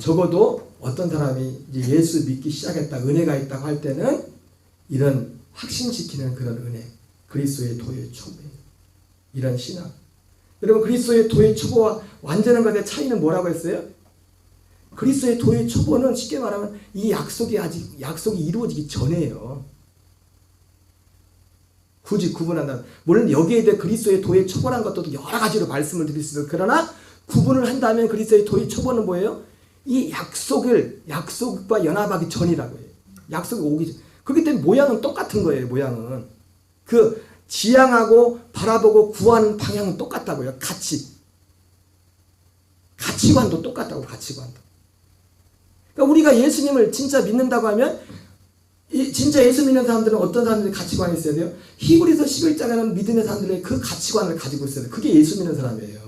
적어도 어떤 사람이 이제 예수 믿기 시작했다, 은혜가 있다고 할 때는 이런 확신시키는 그런 은혜, 그리스도의 도의 초보, 이런 신앙. 여러분, 그리스도의 도의 초보와 완전한 것의 차이는 뭐라고 했어요? 그리스도의 도의 초보는 쉽게 말하면 이 약속이 이루어지기 전에요. 굳이 구분한다면, 물론 여기에 대해 그리스도의 도의 초보라는 것도 여러 가지로 말씀을 드릴 수 있어요. 그러나 구분을 한다면 그리스도의 도의 초보는 뭐예요? 이 약속과 연합하기 전이라고 해요. 약속이 오기 전. 그렇기 때문에 모양은 똑같은 거예요. 모양은 그 지향하고 바라보고 구하는 방향은 똑같다고요. 가치관도 똑같다고. 가치관도. 그러니까 우리가 예수님을 진짜 믿는다고 하면 진짜 예수 믿는 사람들은 어떤 사람들의 가치관이 있어야 돼요? 히브리서 11장에는 믿음의 사람들의 그 가치관을 가지고 있어야 돼요. 그게 예수 믿는 사람이에요.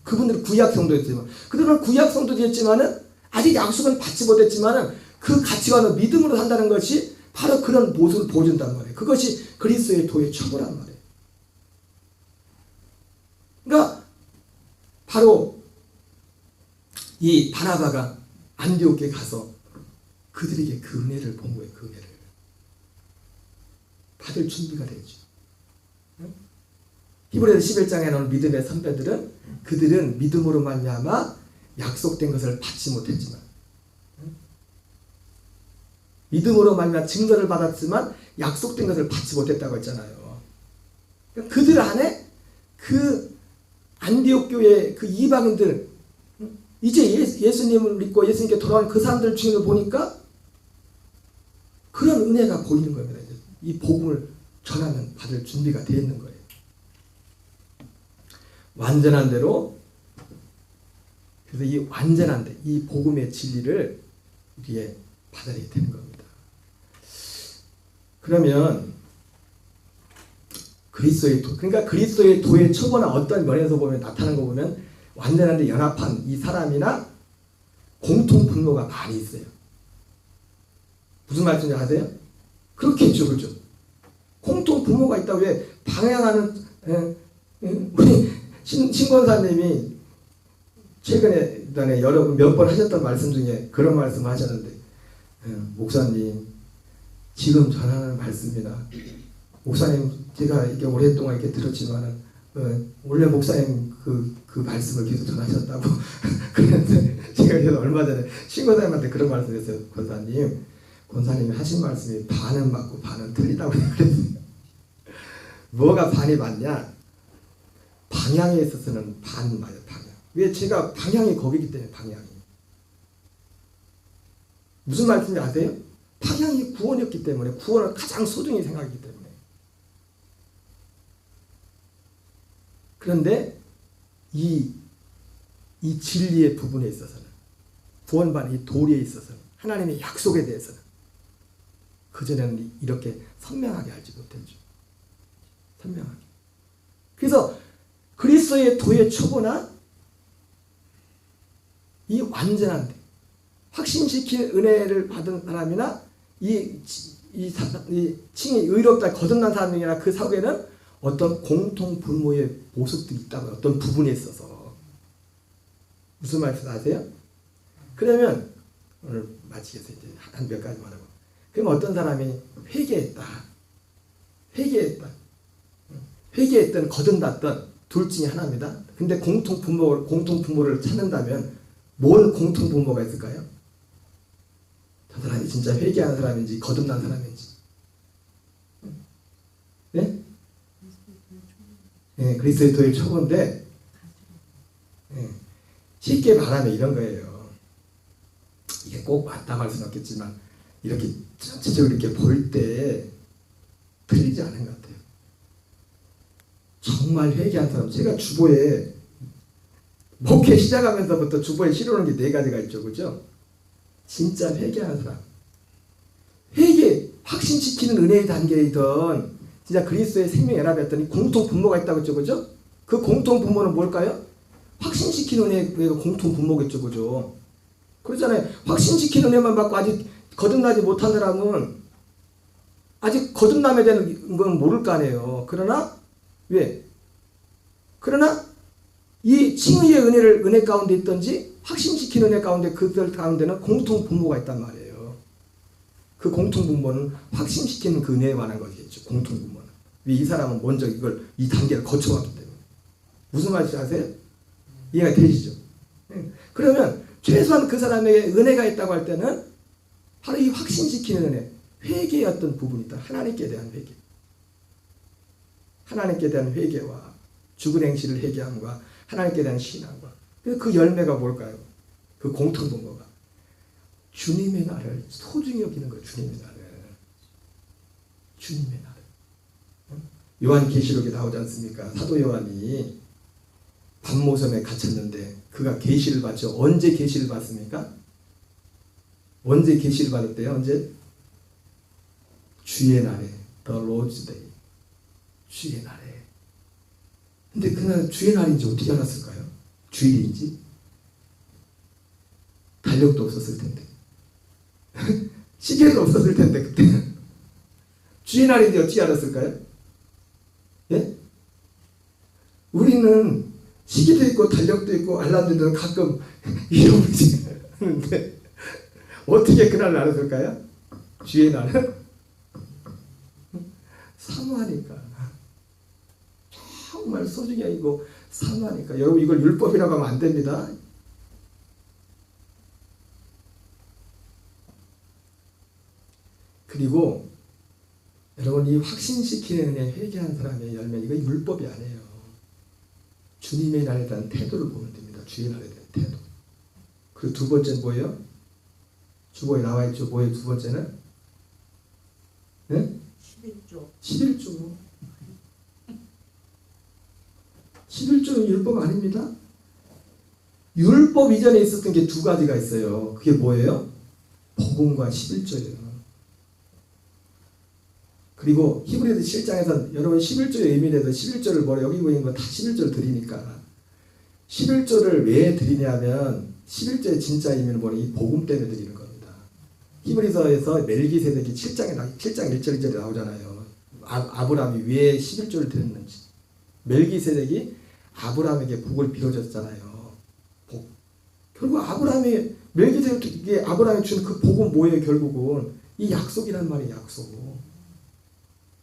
그분들은 구약 성도였지만, 그들은 구약 성도였지만은 아직 약속은 받지 못했지만은 그 가치관을 믿음으로 산다는 것이 바로 그런 모습을 보여준단 말이에요. 그것이 그리스도의 도의 초보란 말이에요. 그러니까 바로 이 바나바가 안디옥에 가서 그들에게 그 은혜를 본 거예요. 그 은혜를 받을 준비가 되죠. 히브리서 11장에 나오는 믿음의 선배들은 그들은 믿음으로 말미암아 약속된 것을 받지 못했지만, 믿음으로 말미암아 증거를 받았지만 약속된 것을 받지 못했다고 했잖아요. 그들 안에 그 안디옥 교회 그 이방인들, 이제 예수님을 믿고 예수님께 돌아온 그 사람들 중에 보니까 그런 은혜가 보이는 겁니다. 이 복음을 전하면 받을 준비가 되어 있는 거예요. 완전한 대로. 그래서 이 완전한 데, 이 복음의 진리를 우리에 받아들이게 되는 겁니다. 그러면 그러니까 그리스도의 도의 초보나 어떤 면에서 보면 나타나는 거 보면 완전한 데 연합한 이 사람이나 공통 분모가 많이 있어요. 무슨 말씀인지 아세요? 그렇겠죠, 그렇죠? 공통 분모가 있다. 왜 방향하는 우리 신권사님이 최근에 여러 번 몇 번 하셨던 말씀 중에 그런 말씀을 하셨는데, 목사님 지금 전하는 말씀이나 목사님 제가 이렇게 오랫동안 이렇게 들었지만은 원래 목사님 그 말씀을 계속 전하셨다고 그랬는데, 제가 그래서 얼마 전에 신권사님한테 그런 말씀했어요. 권사님이 하신 말씀이 반은 맞고 반은 틀리다고 그랬어요. 뭐가 반이 맞냐? 방향에 있어서는 반 맞아요. 방향. 왜? 제가 방향이 거기기 때문에. 방향이 무슨 말씀인지 아세요? 방향이 구원이었기 때문에, 구원을 가장 소중히 생각하기 때문에. 그런데 이 진리의 부분에 있어서는, 구원받은 이 도리에 있어서는, 하나님의 약속에 대해서는 그전에는 이렇게 선명하게 알지 못했죠. 선명하게. 그래서 그리스도의 도의 초보나 이 완전한 데, 확신시킨 은혜를 받은 사람이나 이 칭이 의롭다 거듭난 사람이나 그 속에는 어떤 공통 분모의 모습들이 있다고요. 어떤 부분에 있어서. 무슨 말씀 아세요? 그러면 오늘 마치겠어요. 이제 한 몇 가지만 하고. 그럼 어떤 사람이 회개했던 거듭났던 둘 중에 하나입니다. 근데 공통 분모를 찾는다면 뭔 공통 분모가 있을까요? 저 사람이 진짜 회개하는 사람인지 거듭난 사람인지. 네? 네, 그리스도의 도의 초보인데, 네, 쉽게 말하면 이런 거예요. 이게 꼭 맞다고 할 수는 없겠지만 이렇게 전체적으로 이렇게 볼 때 틀리지 않은 것 같아요. 정말 회개한 사람, 제가 주보에 목회 시작하면서부터 주보에 실어놓은 게 4가지가 있죠, 그죠? 진짜 회개하는 사람, 회개 확신시키는 은혜의 단계이던 진짜 그리스도의 생명 연합이었더니 공통 분모가 있다고 했죠, 그죠? 그 공통 분모는 뭘까요? 확신시키는 은혜의 공통 분모겠죠, 그죠? 그렇잖아요. 확신시키는 은혜만 받고 아직 거듭나지 못한 사람은 아직 거듭남에 대한 건 모를 거 아니에요. 그러나 왜? 그러나 이 칭의의 은혜 가운데 있든지 확신시키는 은혜 가운데 그들 가운데는 공통 분모가 있단 말이에요. 그 공통 분모는 확신시키는 그 은혜에 관한 거겠죠. 공통 분모는. 왜 이 사람은 먼저 이 단계를 거쳐왔기 때문에. 무슨 말인지 아세요? 이해가 되시죠? 그러면 최소한 그 사람에게 은혜가 있다고 할 때는 바로 이 확신시키는 은혜, 회개의 어떤 부분이 있다. 하나님께 대한 회개. 하나님께 대한 회개와 죽은 행실을 회개함과 하나님께 대한 신앙과 그 열매가 뭘까요? 그 공통 분모가 주님의 나를 소중히 여기는 거예요. 주님의 나를. 주님의 나를. 요한계시록에 나오지 않습니까? 사도 요한이 밤모섬에 갇혔는데 그가 계시를 받죠. 언제 계시를 받습니까? 언제 계시를 받았대요? 언제? 주의 날에, The Lord's Day. 주의 날에. 근데 그날 주의 날인지 어떻게 알았을까요? 주일인지? 달력도 없었을 텐데. 시계도 없었을 텐데 그때는. 주의 날인지 어떻게 알았을까요? 예? 우리는 시계도 있고 달력도 있고 알람도 가끔 잃어버리지 않는데 어떻게 그날 알았을까요? 주의 날은 사모하니까 정말 소중히 여기고 사모하니까. 여러분 이걸 율법이라고 하면 안 됩니다. 그리고 여러분 이 확신시키는 은혜 회개한 사람의 열매 이거 율법이 아니에요. 주님의 날에 대한 태도를 보면 됩니다. 주의 날에 대한 태도. 그리고 두 번째는 뭐예요? 주보에 나와 있죠. 뭐예요? 두 번째는? 네? 11조. 11조는 율법 아닙니다. 율법 이전에 있었던 게 두 가지가 있어요. 그게 뭐예요? 복음과 11조예요. 그리고 히브리서 7장에서 여러분 11조의 의미에 대해서 11조를 뭐래 여기 보이는 건 다 11조를 드리니까 11조를 왜 드리냐면 11조의 진짜 의미는 뭐래? 이 복음 때문에 드리는 겁니다. 히브리서에서 멜기세덱이 7장 1절 2절에 나오잖아요. 아브라함이 왜 11조를 드렸는지. 멜기세덱이 아브라함에게 복을 빌어줬잖아요. 복. 결국 멜기세덱이 아브라함이 준 그 복은 뭐예요? 결국은 이 약속이란 말이에요.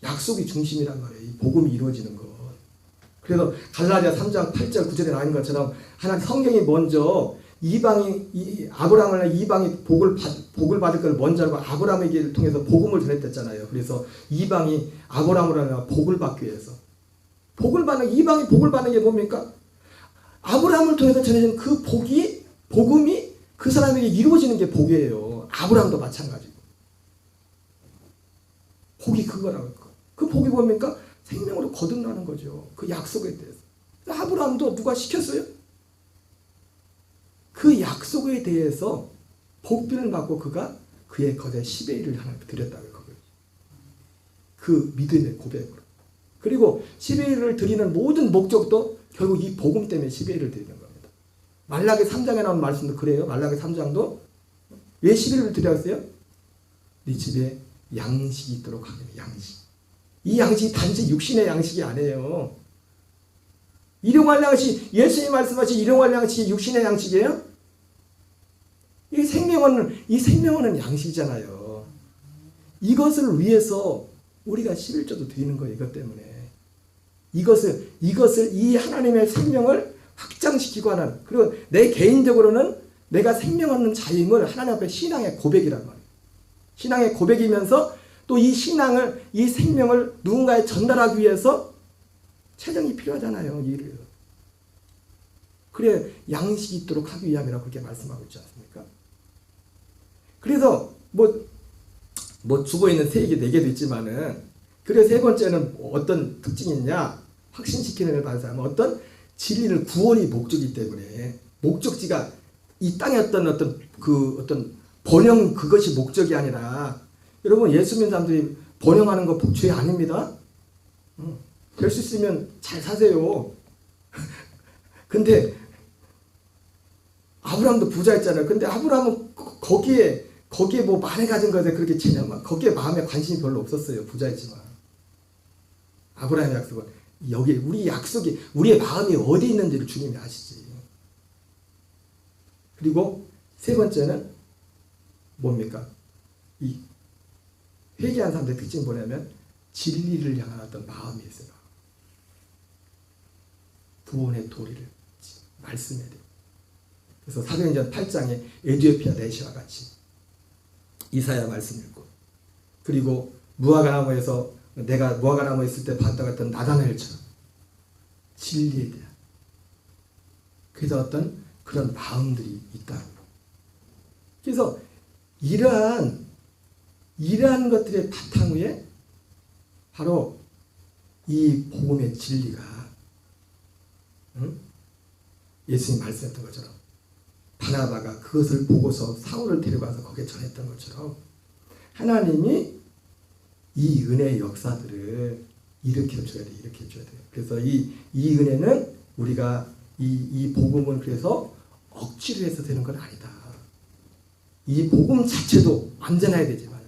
약속이 중심이란 말이에요. 이 복음이 이루어지는 것. 그래서 갈라디아 3장 8절 9절에 나온 것처럼 하나님 성경이 먼저 아브라함을 이방이 복을 받을 걸 먼저 알고 아브라함에게 통해서 복음을 전했댔잖아요. 그래서 이방이 아브라함으로 하여 복을 받기 위해서 이방이 복을 받는 게 뭡니까? 아브라함을 통해서 전해진 그 복음이 그 사람에게 이루어지는 게 복이에요. 아브라함도 마찬가지고. 복이 그거라고. 그 복이 뭡니까? 생명으로 거듭나는 거죠. 그 약속에 대해서. 아브라함도 누가 시켰어요? 그 약속에 대해서 복비를 받고 그가 그의 것에 10의 1을 하나 드렸다고 거예요. 그 믿음의 고백으로. 그리고 10의 1을 드리는 모든 목적도 결국 이 복음 때문에 10의 1을 드리는 겁니다. 말라기 3장에 나온 말씀도 그래요. 말라기 3장도 왜 11을 드렸어요? 네 집에 양식이 있도록 하는 양식. 이 양식이 단지 육신의 양식이 아니에요. 일용할 양식, 예수님이 말씀하신 일용할 양식이 육신의 양식이에요? 이 생명은 양식이잖아요. 이것을 위해서 우리가 11조도 드리는 거예요. 이것 때문에. 이것을 이 하나님의 생명을 확장시키고 하는, 그리고 내 개인적으로는 내가 생명 없는 자임을 하나님 앞에 신앙의 고백이란 말이에요. 신앙의 고백이면서 또 이 생명을 누군가에 전달하기 위해서 체정이 필요하잖아요. 일을. 그래 양식이 있도록 하기 위함이라고 그렇게 말씀하고 있지 않습니까? 그래서 주고 있는 3개, 4개도 있지만은, 그래 세 번째는 어떤 특징이 있냐? 확신시키는 걸 받은 사람은 어떤 진리를 구원이 목적이기 때문에, 목적지가 이 땅의 어떤 번영 그것이 목적이 아니라, 여러분 예수 믿는 사람들이 번영하는 거 죄 아닙니다. 될 수 있으면 잘 사세요. 근데 아브라함도 부자였잖아요. 근데 아브라함은 거기에 뭐 많이 가진 것에 그렇게 체념한 거기에 마음에 관심이 별로 없었어요. 부자였지만 아브라함의 약속은 여기 우리 약속이 우리의 마음이 어디 있는지를 주님이 아시지. 그리고 세 번째는 뭡니까? 이 회개한 사람들의 특징이 뭐냐면 진리를 향한 어떤 마음이 있어요. 구원의 도리를 말씀해야 돼요. 그래서 사도행전 8장에 에디오피아 내시와 같이 이사야 말씀 읽고, 그리고 무화과나무에서 내가 무화과나무에 있을 때 봤다고 했던 나다나엘처럼 진리에 대한, 그래서 어떤 그런 마음들이 있다. 그래서 이러한 것들의 바탕 위에 바로 이 복음의 진리가, 예수님 말씀했던 것처럼 바나바가 그것을 보고서 사울을 데려가서 거기에 전했던 것처럼 하나님이 이 은혜의 역사들을 일으켜줘야 돼. 그래서 이 은혜는 우리가 이 복음은 그래서 억지로 해서 되는 건 아니다. 이 복음 자체도 완전해야 되지만,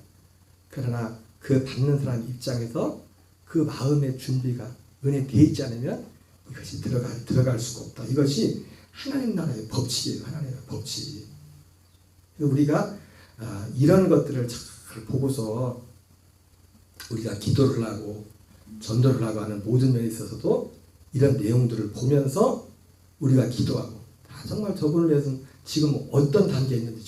그러나 그 받는 사람 입장에서 그 마음의 준비가 은혜 되어 있지 않으면 이것이 들어갈 수가 없다. 이것이 하나님 나라의 법칙이에요. 하나님의 법칙. 우리가 이런 것들을 잘 보고서 우리가 기도를 하고 전도를 하고 하는 모든 면에 있어서도 이런 내용들을 보면서 우리가 기도하고, 정말 저분을 위해서는 지금 어떤 단계에 있는지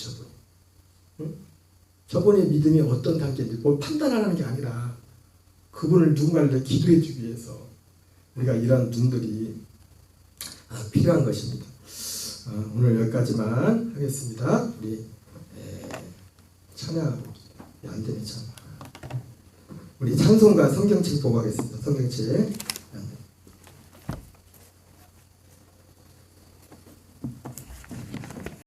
저분의 믿음이 어떤 단계에 있는지 뭘 판단하는 게 아니라 그분을 누군가를 기도해 주기 위해서 우리가 이런 눈들이 필요한 것입니다. 오늘 여기까지만 하겠습니다. 우리 찬양하고 안 되네 참. 우리 찬송가 성경책 보고 하겠습니다. 성경책.